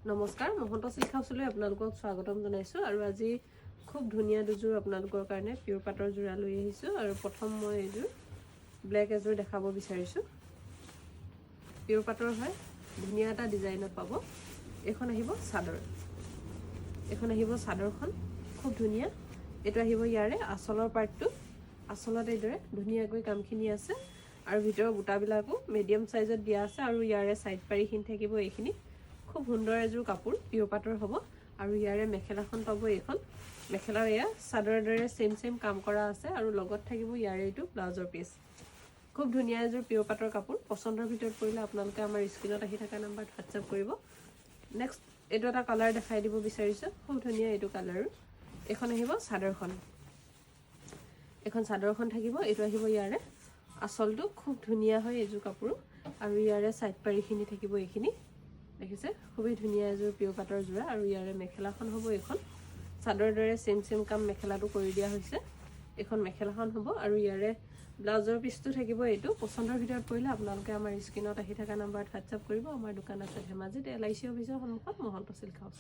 নমস্কাৰ মহন্ত চিল্ক হাউচলৈ আপোনালোকক স্বাগতম জনাইছোঁ আৰু আজি খুব ধুনীয়া দুযোৰ আপোনালোকৰ কাৰণে পিয়ৰ পাটৰ যোৰা লৈ আহিছোঁ আৰু প্ৰথম মই এইযোৰ ব্লেক এযোৰ দেখাব বিচাৰিছোঁ পিয়ৰ পাটৰ হয় ধুনীয়া এটা ডিজাইনত পাব এখন আহিব চাদৰখন খুব ধুনীয়া এটা আহিব ইয়াৰে আঁচলৰ পাৰ্টটো আঁচলত এইদৰে ধুনীয়াকৈ কামখিনি আছে আৰু ভিতৰৰ বুটাবিলাকো মিডিয়াম সাইজত দিয়া আছে আৰু ইয়াৰে সাইড পাৰিখিনি থাকিব এইখিনি খুব সুন্দৰ এযোৰ কাপোৰ পিয়ৰ পাটৰ হ'ব আৰু ইয়াৰে মেখেলাখন পাব এইখন মেখেলাৰ এয়া চাদৰৰ দৰে সেম কাম কৰা আছে আৰু লগত থাকিব ইয়াৰে এইটো ব্লাউজৰ পিস খুব ধুনীয়া এযোৰ পিয়ৰ পাটৰ কাপোৰ পছন্দৰ ভিতৰত পৰিলে আপোনালোকে আমাৰ স্ক্ৰিনত আহি থকা নম্বৰত হোৱাটছআপ কৰিব নেক্সট এইটো এটা কালাৰ দেখাই দিব বিচাৰিছোঁ খুব ধুনীয়া এইটো কালাৰ এখন আহিব চাদৰখন থাকিব এইটো আহিব ইয়াৰে আঁচলটো খুব ধুনীয়া হয় এইযোৰ কাপোৰ আৰু ইয়াৰে সাইড পাৰিখিনি থাকিব এইখিনি দেখিছে খুবই ধুনীয়া এযোৰ পিয়ৰ পাটৰ যোৰা আৰু ইয়াৰে মেখেলাখন হ'ব এখন চাদৰৰ দৰে সেম কাম মেখেলাটো কৰি দিয়া হৈছে এখন মেখেলাখন হ'ব আৰু ইয়াৰে ব্লাউজৰ পিসটো থাকিব এইটো পছন্দৰ ভিতৰত পৰিলে আপোনালোকে আমাৰ স্ক্ৰিনত আহি থকা নম্বৰত হোৱাটছআপ কৰিব আমাৰ দোকান আছে ধেমাজিত LIC অফিচৰ সন্মুখত মহন্ত চিল্ক হাউচ